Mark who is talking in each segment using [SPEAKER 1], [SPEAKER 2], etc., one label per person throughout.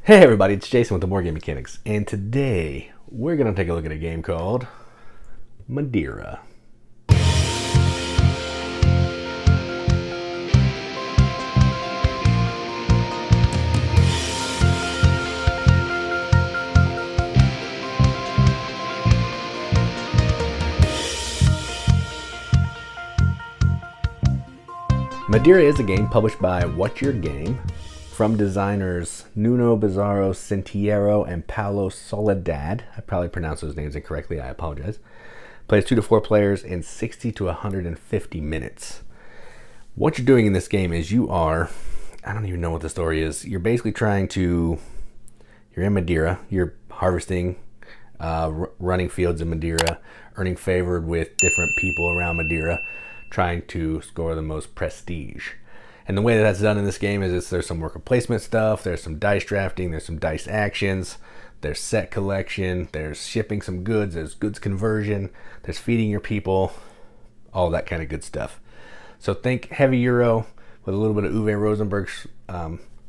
[SPEAKER 1] Hey everybody, it's Jason with the Boardgame Mechanics, and today we're going to take a look at a game called Madeira. Madeira is a game published by What's Your Game from designers Nuno Bizarro Sentiero and Paulo Soledad. I probably pronounced those names incorrectly, I apologize. Plays 2 to 4 players in 60 to 150 minutes. What you're doing in this game is I don't even know what the story is. You're basically you're in Madeira, you're harvesting, running fields in Madeira, earning favor with different people around Madeira, trying to score the most prestige. And the way that's done in this game is there's some worker placement stuff, there's some dice drafting, there's some dice actions, there's set collection, there's shipping some goods, there's goods conversion, there's feeding your people, all that kind of good stuff. So think heavy Euro with a little bit of Uwe Rosenberg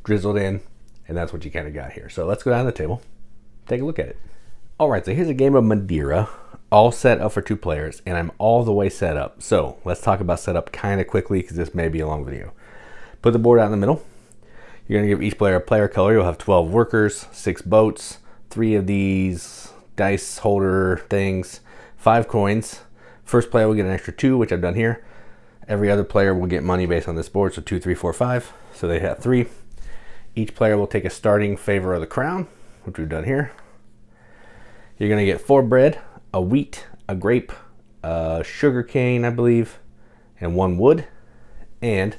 [SPEAKER 1] drizzled in, and that's what you kind of got here. So let's go down to the table, take a look at it. All right, so here's a game of Madeira, all set up for 2 players, and I'm all the way set up. So let's talk about setup kind of quickly because this may be a long video. Put the board out in the middle. You're going to give each player a player color. You'll have 12 workers, 6 boats, 3 of these dice holder things, 5 coins. First player will get an extra 2, which I've done here. Every other player will get money based on this board, so 2, 3, 4, 5. So they have 3. Each player will take a starting favor of the crown, which we've done here. You're going to get 4 bread, a wheat, a grape, a sugar cane, I believe, and 1 wood. And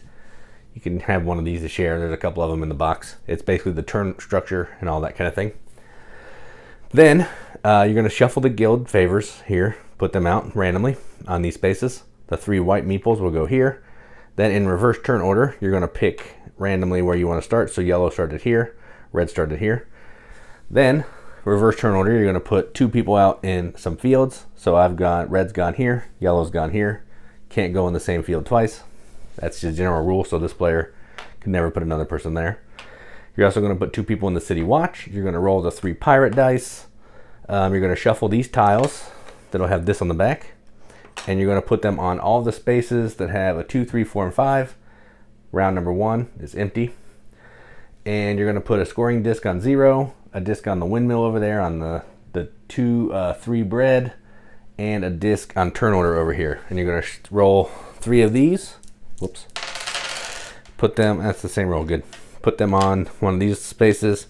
[SPEAKER 1] you can have one of these to share. There's a couple of them in the box. It's basically the turn structure and all that kind of thing. Then you're going to shuffle the guild favors here, put them out randomly on these spaces. The 3 white meeples will go here. Then in reverse turn order, you're going to pick randomly where you want to start. So yellow started here, red started here. Then reverse turn order, you're going to put 2 people out in some fields. So I've got red's gone here, yellow's gone here. Can't go in the same field twice. That's the general rule, so this player can never put another person there. You're also going to put 2 people in the city watch. You're going to roll the 3 pirate dice. You're going to shuffle these tiles that'll have this on the back. And you're going to put them on all the spaces that have a 2, 3, 4, and 5. Round number 1 is empty. And you're going to put a scoring disc on 0, a disc on the windmill over there on the 2, 3 bread, and a disc on turn order over here. And you're going to roll 3 of these. Whoops. Put them, that's the same roll, good. Put them on one of these spaces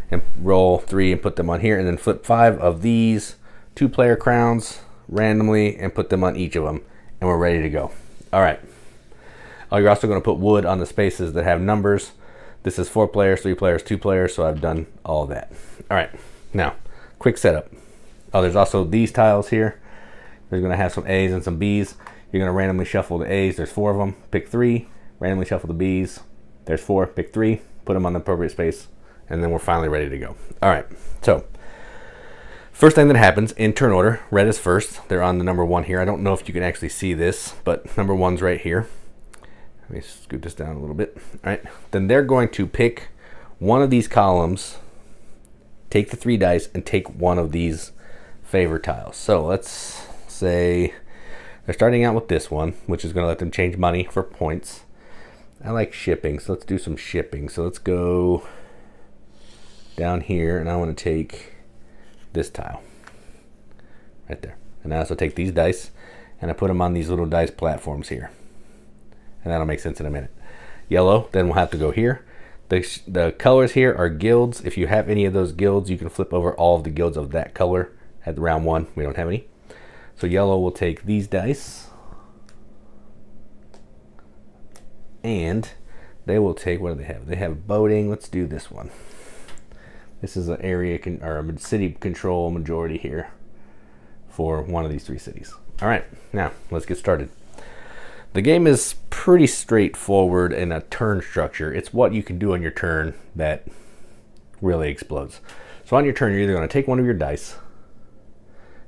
[SPEAKER 1] and roll 3 and put them on here, and then flip 5 of these 2-player crowns randomly and put them on each of them, and we're ready to go. All right. Oh, you're also going to put wood on the spaces that have numbers. This is 4 players, 3 players, 2 players, so I've done all of that. All right. Now, quick setup. Oh, there's also these tiles here. There's going to have some A's and some B's. You're going to randomly shuffle the A's. There's 4 of them. Pick 3. Randomly shuffle the B's. There's 4. Pick 3. Put them on the appropriate space. And then we're finally ready to go. All right. So, first thing that happens in turn order, red is first. They're on the number 1 here. I don't know if you can actually see this, but number 1's right here. Let me scoot this down a little bit. All right. Then they're going to pick one of these columns, take the 3 dice, and take one of these favor tiles. So, let's say they're starting out with this one, which is going to let them change money for points. I like shipping, so let's do some shipping. So let's go down here, and I want to take this tile right there. And I also take these dice, and I put them on these little dice platforms here. And that'll make sense in a minute. Yellow, then we'll have to go here. The colors here are guilds. If you have any of those guilds, you can flip over all of the guilds of that color at round 1. We don't have any. So yellow will take these dice, and they will take, what do they have? They have boating. Let's do this one. This is an area or a city control majority here for one of these 3 cities. All right, now let's get started. The game is pretty straightforward in a turn structure. It's what you can do on your turn that really explodes. So on your turn, you're either going to take one of your dice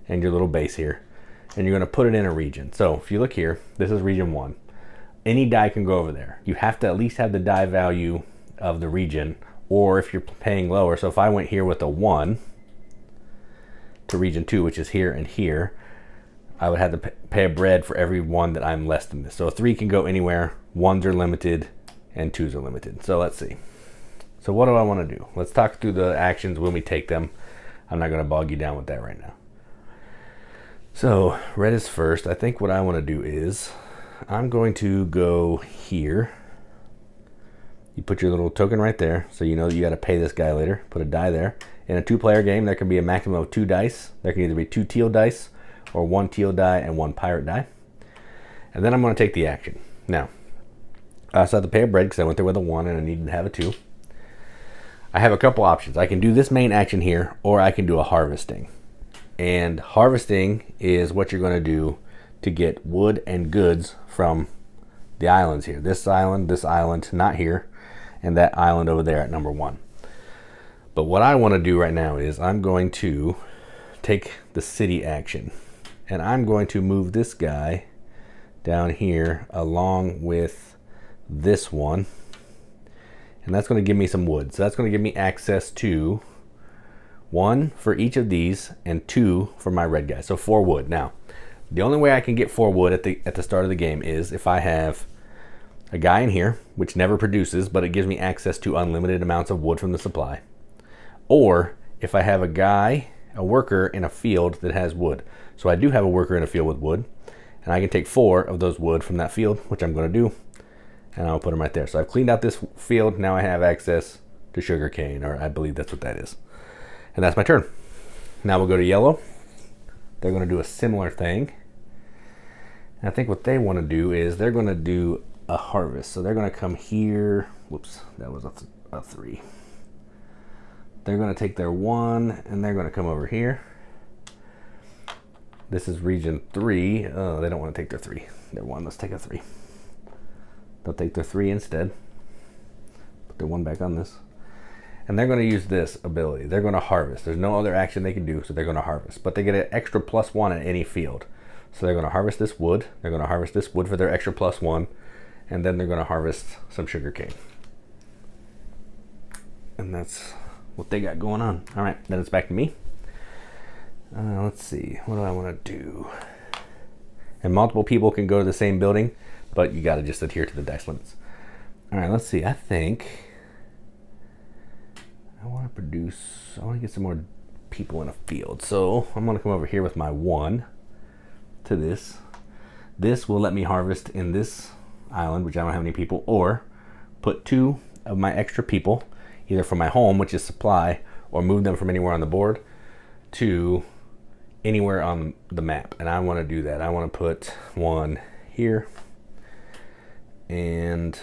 [SPEAKER 1] and your little base here, and you're going to put it in a region. So if you look here, this is region 1. Any die can go over there. You have to at least have the die value of the region or if you're paying lower. So if I went here with a 1 to region 2, which is here and here, I would have to pay a bread for every one that I'm less than this. So a 3 can go anywhere, 1s are limited, and 2s are limited. So let's see. So what do I want to do? Let's talk through the actions when we take them. I'm not going to bog you down with that right now. So red is first. I think what I want to do is I'm going to go here. You put your little token right there, so you know that you got to pay this guy later. Put a die there. In a 2-player game, there can be a maximum of 2 dice. There can either be 2 teal dice or 1 teal die and 1 pirate die. And then I'm going to take the action. Now, I also have to pay a bread because I went there with a 1 and I needed to have a 2. I have a couple options. I can do this main action here, or I can do a harvesting. And harvesting is what you're going to do to get wood and goods from the islands here. This island, not here, and that island over there at number 1. But what I want to do right now is I'm going to take the city action. And I'm going to move this guy down here along with this one. And that's going to give me some wood. So that's going to give me access to 1 for each of these and 2 for my red guy. So 4 wood. Now, the only way I can get 4 wood at the start of the game is if I have a guy in here, which never produces, but it gives me access to unlimited amounts of wood from the supply. Or if I have a worker in a field that has wood. So I do have a worker in a field with wood, and I can take 4 of those wood from that field, which I'm going to do, and I'll put them right there. So I've cleaned out this field. Now I have access to sugarcane, or I believe that's what that is. And that's my turn. Now we'll go to yellow. They're going to do a similar thing. And I think what they want to do is they're going to do a harvest. So they're going to come here. Whoops, that was a 3. They're going to take their 1 and they're going to come over here. This is region 3. Oh, they don't want to take their 3. Their 1, let's take a 3. They'll take their 3 instead. Put their 1 back on this. And they're going to use this ability. They're going to harvest. There's no other action they can do, so they're going to harvest. But they get an extra +1 at any field. So they're going to harvest this wood. They're going to harvest this wood for their extra +1. And then they're going to harvest some sugarcane. And that's what they got going on. All right, then it's back to me. Let's see. What do I want to do? And multiple people can go to the same building, but you got to just adhere to the dice limits. All right, let's see. I think I want to get some more people in a field. So I'm going to come over here with my 1 to this. This will let me harvest in this island, which I don't have any people, or put 2 of my extra people, either from my home, which is supply, or move them from anywhere on the board to anywhere on the map. And I want to do that. I want to put 1 here, and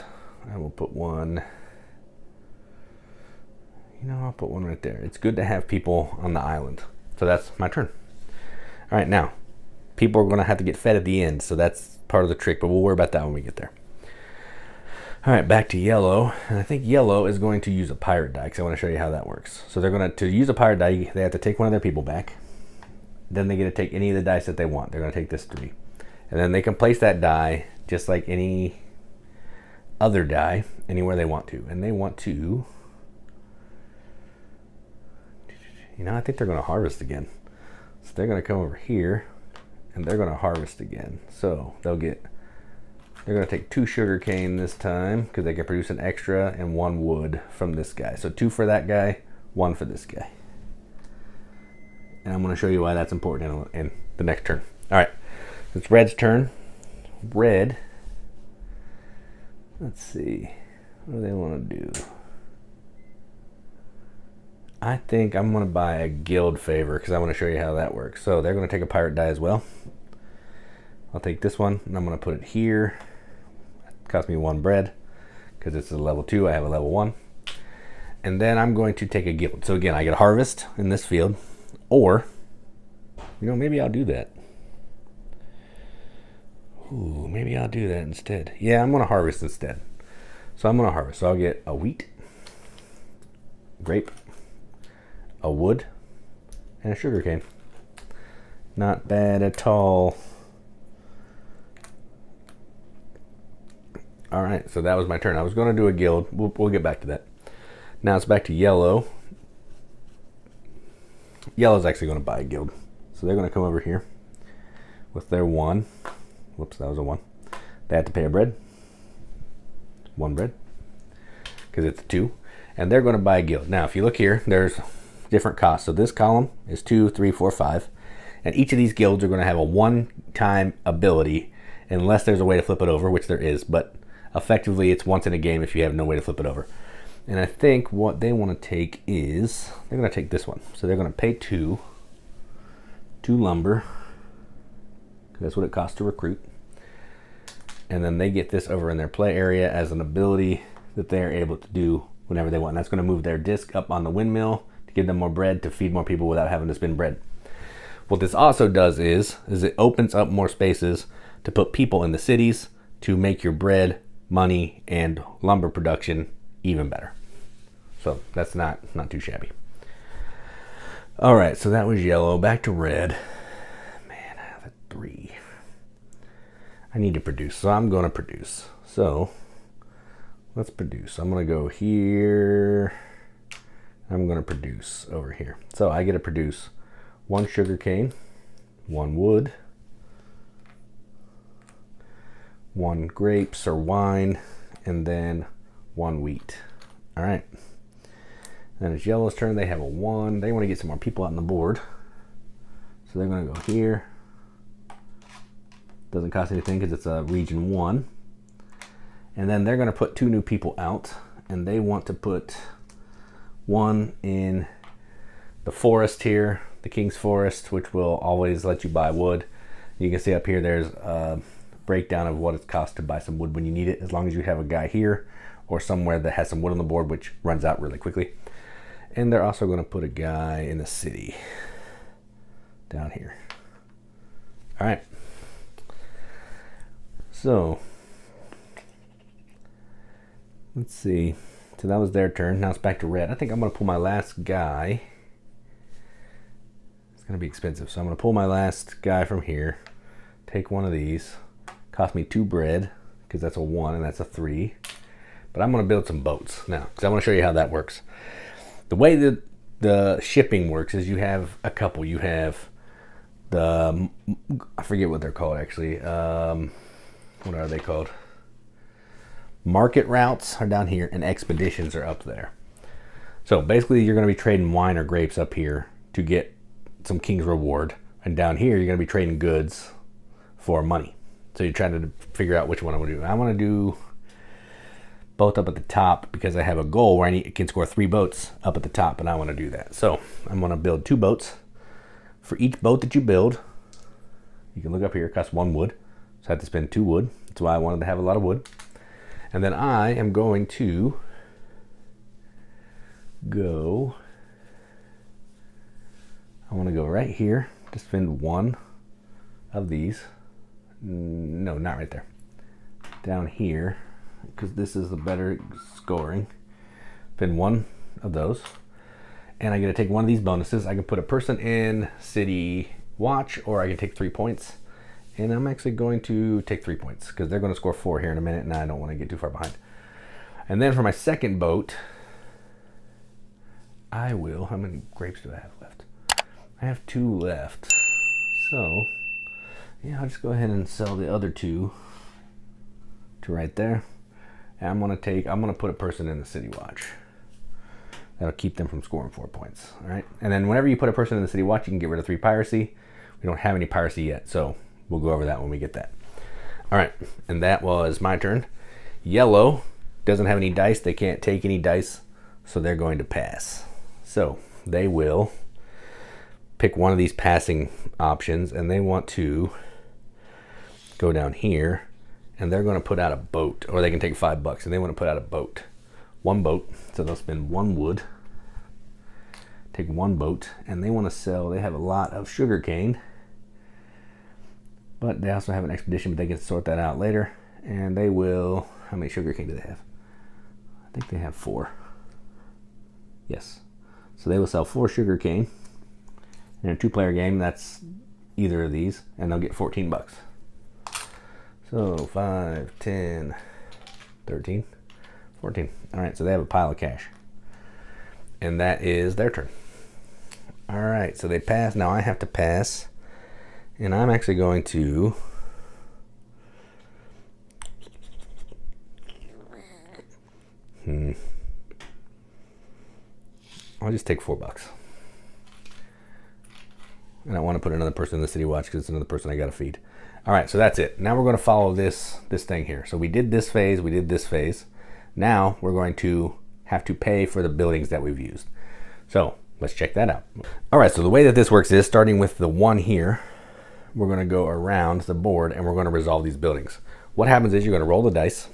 [SPEAKER 1] I will put 1. I'll put 1 right there. It's good to have people on the island. So that's my turn. All right, now, people are going to have to get fed at the end, so that's part of the trick, but we'll worry about that when we get there. All right, back to yellow. And I think yellow is going to use a pirate die, because I want to show you how that works. So they're going to use a pirate die, they have to take one of their people back. Then they get to take any of the dice that they want. They're going to take this 3. And then they can place that die just like any other die anywhere they want to. And they want to... I think they're going to harvest again. So they're going to come over here and they're going to harvest again. So they're going to take 2 sugar cane this time because they can produce an extra and 1 wood from this guy. So 2 for that guy, 1 for this guy. And I'm going to show you why that's important in the next turn. All right, it's red's turn. Red, let's see, what do they want to do? I think I'm going to buy a guild favor because I want to show you how that works. So they're going to take a pirate die as well. I'll take this one and I'm going to put it here. It cost me 1 bread because it's a level 2. I have a level 1. And then I'm going to take a guild. So again, I get a harvest in this field. Or, maybe I'll do that. Ooh, maybe I'll do that instead. Yeah, I'm going to harvest instead. So I'm going to harvest. So I'll get a wheat, grape, a wood, and a sugar cane. Not bad at all. All right, so that was my turn. I was going to do a guild. We'll get back to that. Now it's back to yellow. Yellow's actually going to buy a guild. So they're going to come over here with their 1. Whoops, that was a 1. They have to pay a bread. 1 bread. Because it's a 2. And they're going to buy a guild. Now, if you look here, there's different costs. So this column is 2, 3, 4, 5. And each of these guilds are going to have a one-time ability unless there's a way to flip it over, which there is. But effectively, it's once in a game if you have no way to flip it over. And I think what they want to take is, they're going to take this one. So they're going to pay 2 lumber, because that's what it costs to recruit. And then they get this over in their play area as an ability that they're able to do whenever they want. And that's going to move their disc up on the windmill to give them more bread to feed more people without having to spend bread. What this also does is it opens up more spaces to put people in the cities to make your bread, money, and lumber production even better. So that's not too shabby. All right, so that was yellow. Back to red. Man, I have a 3. I need to produce, so I'm going to produce. So let's produce. I'm going to go here. I'm going to produce over here. So I get to produce 1 sugar cane, 1 wood, 1 grapes or wine, and then 1 wheat. All right. Then it's yellow's turn. They have a 1. They want to get some more people out on the board. So they're going to go here. Doesn't cost anything because it's a region 1. And then they're going to put 2 new people out. And they want to put 1 in the forest here, the King's Forest, which will always let you buy wood. You can see up here there's a breakdown of what it costs to buy some wood when you need it, as long as you have a guy here or somewhere that has some wood on the board, which runs out really quickly. And they're also going to put a guy in the city down here. All right. So let's see. So that was their turn. Now it's back to red. I think I'm going to pull my last guy. It's going to be expensive. So I'm going to pull my last guy from here. Take one of these. Cost me 2 bread because that's a 1 and that's a 3. But I'm going to build some boats now because I want to show you how that works. The way that the shipping works is you have a couple. You have the, I forget what they're called actually. What are they called? Market routes are down here and expeditions are up there. So basically you're going to be trading wine or grapes up here to get some king's reward. And down here you're going to be trading goods for money. So you're trying to figure out which one I want to do. I want to do both up at the top because I have a goal where I can score 3 boats up at the top, and I want to do that. So I'm going to build 2 boats. For each boat that you build, you can look up here, it costs 1 wood. So I have to spend 2 wood. That's why I wanted to have a lot of wood. And then I am going to go, I want to go right here to spend 1 of these. No, not right there. Down here, because this is the better scoring. Spend 1 of those. And I get to take 1 of these bonuses. I can put a person in city watch, or I can take 3 points. And I'm actually going to take 3 points because they're going to score 4 here in a minute, and I don't want to get too far behind. And then for my second boat, I will, how many grapes do I have left? I have 2 left. So, yeah, I'll just go ahead and sell the other 2 to right there. And I'm going to put a person in the city watch. That'll keep them from scoring 4 points. All right. And then whenever you put a person in the city watch, you can get rid of 3 piracy. We don't have any piracy yet, so we'll go over that when we get that. All right. And that was my turn. Yellow doesn't have any dice. They can't take any dice, so they're going to pass. So they will pick one of these passing options, and they want to go down here, and they're going to put out a boat, or they can take $5 and they want to put out a boat. 1 boat, so they'll spend 1 wood, take 1 boat, and they want to sell. They have a lot of sugar cane, but they also have an expedition, but they can sort that out later. And they will, how many sugar cane do they have? I think they have 4. Yes. So they will sell 4 sugar cane. In a 2-player game, that's either of these, and they'll get $14. So 5, 10, 13, 14. All right, so they have a pile of cash. And that is their turn. All right, so they pass. Now I have to pass. And I'm actually going to... I'll just take $4. And I want to put another person in the city watch because it's another person I got to feed. All right, so that's it. Now we're going to follow this thing here. So we did this phase, we did this phase. Now we're going to have to pay for the buildings that we've used. So let's check that out. All right, so the way that this works is starting with the 1 here, we're going to go around the board and we're going to resolve these buildings. What happens is you're going to roll the dice.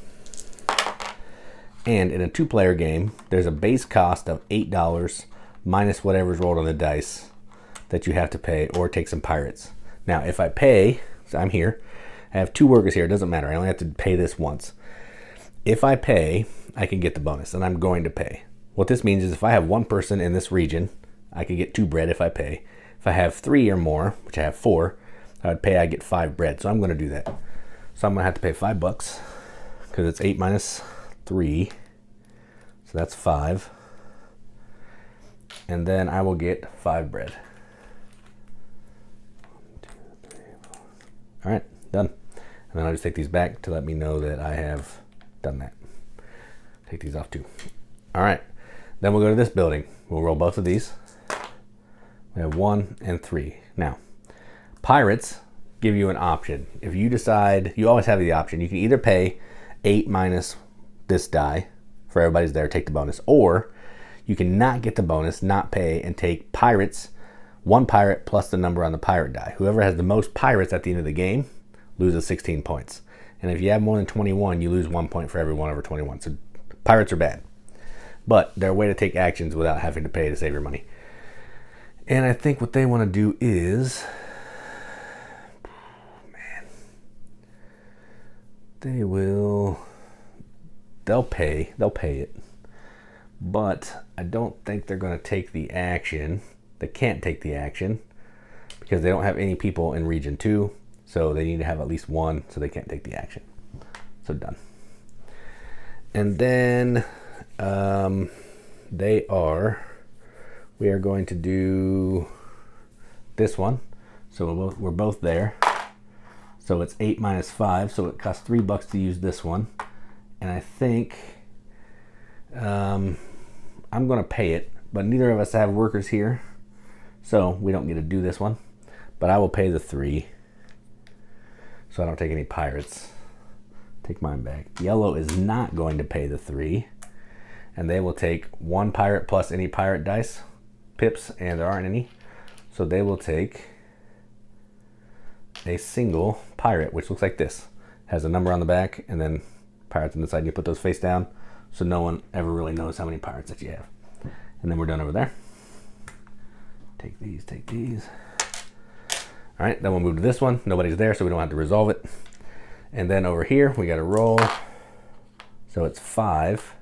[SPEAKER 1] And in a 2-player game, there's a base cost of $8 minus whatever's rolled on the dice that you have to pay or take some pirates. Now, if I pay, so I'm here, I have 2 workers here, it doesn't matter. I only have to pay this once. If I pay, I can get the bonus, and I'm going to pay. What this means is if I have 1 person in this region, I can get 2 bread if I pay. If I have 3 or more, which I have 4, I would pay, I get 5 bread. So I'm going to do that. So I'm going to have to pay $5 because it's 8 minus 3. So that's 5. And then I will get 5 bread. 1, 2, 3, 4. All right, done. And then I'll just take these back to let me know that I have done that. Take these off too. All right, then we'll go to this building. We'll roll both of these. We have 1 and 3. Now, pirates give you an option. If you decide, you always have the option. You can either pay 8 minus this die for everybody's there, take the bonus, or you can not get the bonus, not pay, and take pirates, 1 pirate plus the number on the pirate die. Whoever has the most pirates at the end of the game loses 16 points. And if you have more than 21, you lose 1 point for every 1 over 21. So pirates are bad. But they're a way to take actions without having to pay to save your money. And I think what they want to do is... They'll pay it, but I don't think they're going to take the action. They can't take the action because they don't have any people in region 2, so they need to have at least 1, so they can't take the action. So done. And then we are going to do this one, so we're both there. So it's 8 minus 5, so it costs $3 to use this one. And I think I'm going to pay it, but neither of us have workers here, so we don't get to do this one. But I will pay the 3, so I don't take any pirates. Take mine back. Yellow is not going to pay the 3, and they will take 1 pirate plus any pirate dice, pips, and there aren't any. So they will take a single pirate, which looks like this. Has a number on the back, and then pirates on the side. You put those face down, so no one ever really knows how many pirates that you have. And then we're done over there. Take these, take these. All right, then we'll move to this one. Nobody's there, so we don't have to resolve it. And then over here, we got to roll. So it's 5.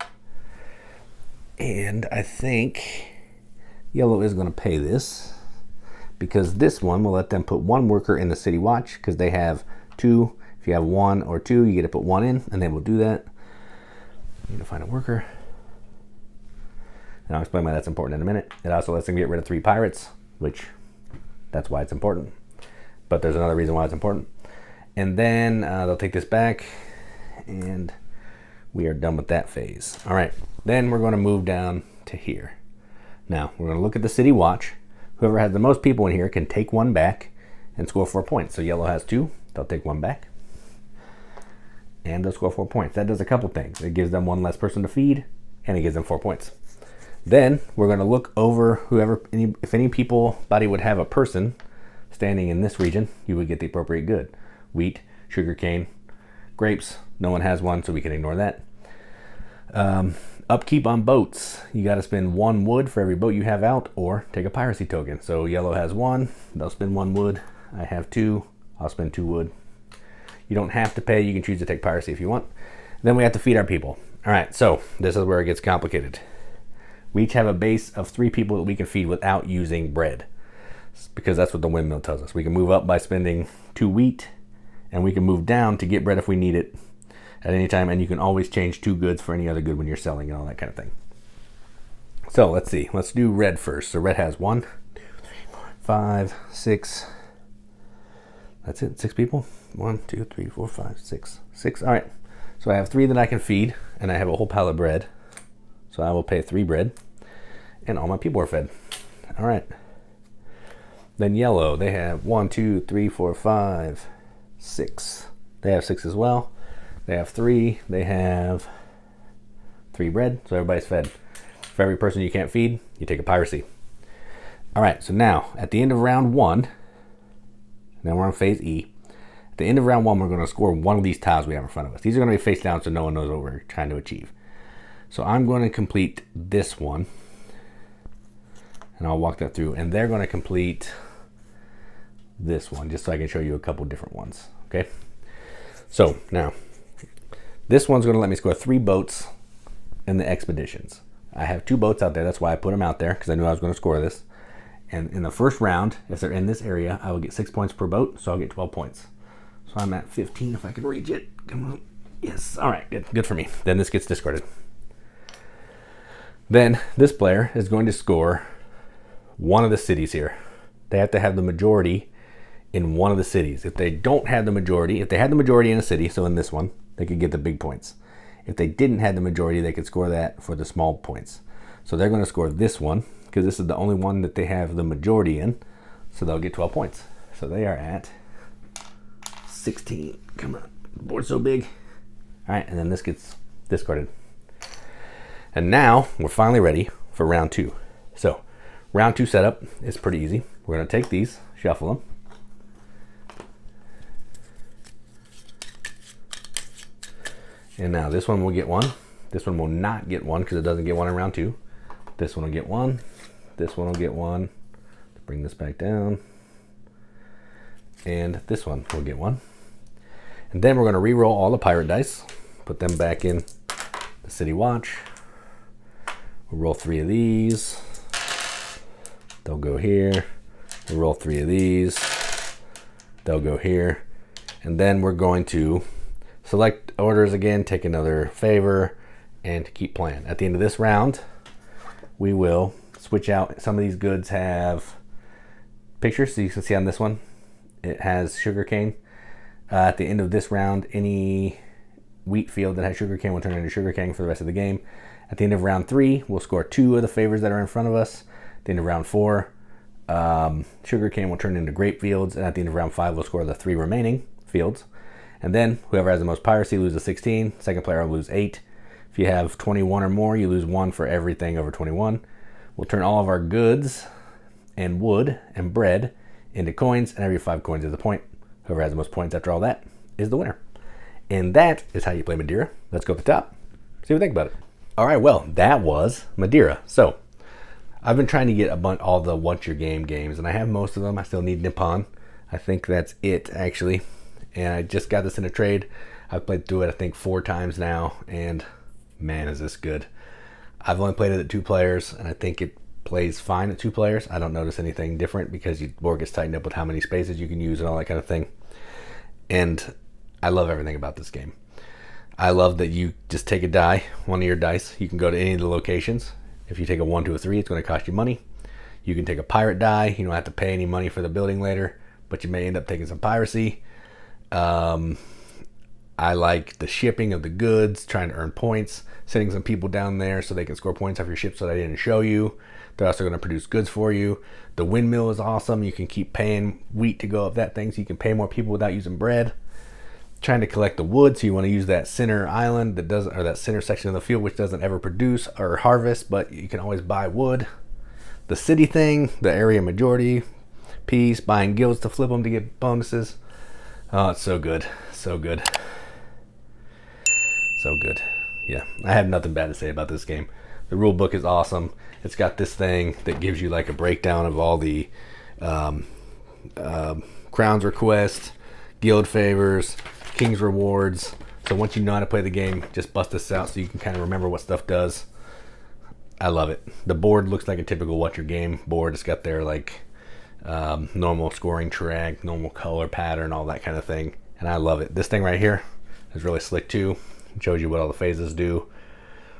[SPEAKER 1] And I think yellow is going to pay this, because this one will let them put 1 worker in the city watch, because they have 2. If you have 1 or 2, you get to put 1 in, and they will do that. You need to find a worker. And I'll explain why that's important in a minute. It also lets them get rid of 3 pirates, which that's why it's important. But there's another reason why it's important. And then they'll take this back, and we are done with that phase. All right, then we're going to move down to here. Now, we're going to look at the city watch. Whoever has the most people in here can take 1 back and score 4 points. So yellow has 2, they'll take 1 back. And they'll score 4 points. That does a couple things. It gives them 1 less person to feed, and it gives them 4 points. Then we're going to look over if any body would have a person standing in this region, you would get the appropriate good. Wheat, sugarcane, grapes. No one has one, so we can ignore that. Upkeep on boats. You got to spend 1 wood for every boat you have out, or take a piracy token. So yellow has 1. They'll spend 1 wood. I have 2. I'll spend 2 wood. You don't have to pay. You can choose to take piracy if you want. Then we have to feed our people. All right, so this is where it gets complicated. We each have a base of 3 people that we can feed without using bread, because that's what the windmill tells us. We can move up by spending 2 wheat, and we can move down to get bread if we need it at any time, and you can always change 2 goods for any other good when you're selling and all that kind of thing. So let's see. Let's do red first. So red has 1, 2, 3, 4, 5, 6. That's it. 6 people. 1, 2, 3, 4, 5, 6. 6. All right. So I have 3 that I can feed, and I have a whole pile of bread. So I will pay 3 bread, and all my people are fed. All right. Then yellow, they have 1, 2, 3, 4, 5, 6. They have 6 as well. They have 3. They have 3 bread, so everybody's fed. For every person you can't feed, you take a piracy. All right, so now at the end of round 1, now we're on phase E. At the end of round 1, we're going to score one of these tiles we have in front of us. These are going to be face down, so no one knows what we're trying to achieve. So I'm going to complete this one, and I'll walk that through. And they're going to complete this one, just so I can show you a couple different ones. Okay. So now, this one's going to let me score 3 boats in the expeditions. I have 2 boats out there. That's why I put them out there, because I knew I was going to score this. And in the first round, if they're in this area, I will get 6 points per boat, so I'll get 12 points. So I'm at 15 if I can reach it. Come on. Yes. All right. Good. Good for me. Then this gets discarded. Then this player is going to score one of the cities here. They have to have the majority in one of the cities. If they don't have the majority, if they had the majority in a city, so in this one, they could get the big points. If they didn't have the majority, they could score that for the small points. So they're going to score this one, because this is the only one that they have the majority in, so they'll get 12 points. So they are at 16. Come on, the board's so big. All right, and then this gets discarded. And now we're finally ready for round 2. So round 2 setup is pretty easy. We're going to take these, shuffle them. And now this one will get 1. This one will not get 1 because it doesn't get 1 in round 2. This one will get 1. This one will get 1. Bring this back down. And this one will get 1. And then we're going to re-roll all the pirate dice. Put them back in the city watch. We'll roll 3 of these. They'll go here. We'll roll 3 of these. They'll go here. And then we're going to select orders again, take another favor, and keep playing. At the end of this round, we will switch out. Some of these goods have pictures, so you can see on this one, it has sugarcane. At the end of this round, any wheat field that has sugarcane will turn into sugarcane for the rest of the game. At the end of round 3, we'll score 2 of the favors that are in front of us. At the end of round 4, sugarcane will turn into grape fields. And at the end of round 5, we'll score the 3 remaining fields. And then whoever has the most piracy loses 16. Second player will lose 8. If you have 21 or more, you lose 1 for everything over 21. We'll turn all of our goods and wood and bread into coins, and every 5 coins is a point. Whoever has the most points after all that is the winner. And that is how you play Madeira. Let's go up the top. See what you think about it. All right, well, that was Madeira. So I've been trying to get all the What's Your Game games, and I have most of them. I still need Nippon. I think that's it, actually. And I just got this in a trade. I've played through it, I think, 4 times now, and man, is this good. I've only played it at 2 players, and I think it plays fine at 2 players. I don't notice anything different because your board gets tightened up with how many spaces you can use and all that kind of thing. And I love everything about this game. I love that you just take a die, one of your dice. You can go to any of the locations. If you take a 1, 2, or 3, it's going to cost you money. You can take a pirate die. You don't have to pay any money for the building later, but you may end up taking some piracy. I like the shipping of the goods, trying to earn points, sending some people down there so they can score points off your ship so that I didn't show you. They're also going to produce goods for you. The windmill is awesome. You can keep paying wheat to go up that thing so you can pay more people without using bread. Trying to collect the wood, so you want to use that center island that doesn't, or that center section of the field which doesn't ever produce or harvest, but you can always buy wood. The city thing, the area majority piece, buying guilds to flip them to get bonuses. Oh, it's so good. So good. So good. Yeah, I have nothing bad to say about this game. The rule book is awesome. It's got this thing that gives you like a breakdown of all the crowns requests, guild favors, king's rewards. So once you know how to play the game, just bust this out so you can kind of remember what stuff does. I love it. The board looks like a typical What's Your Game board. It's got their like normal scoring track, normal color pattern, all that kind of thing. And I love it. This thing right here is really slick too. It shows you what all the phases do.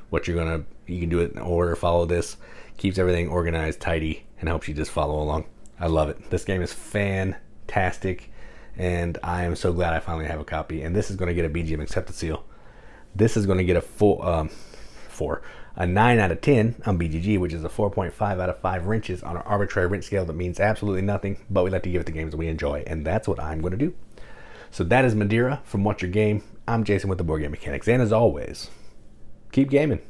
[SPEAKER 1] what you're gonna. You can do it in order. Follow this. Keeps everything organized, tidy, and helps you just follow along. I love it. This game is fantastic, and I am so glad I finally have a copy. And this is going to get a BGM accepted seal. This is going to get a 9 out of 10 on BGG, which is a 4.5 out of 5 wrenches on an arbitrary wrench scale that means absolutely nothing, but we like to give it to games that we enjoy, and that's what I'm going to do. So that is Madeira from What's Your Game. I'm Jason with the Board Game Mechanics, and as always, keep gaming.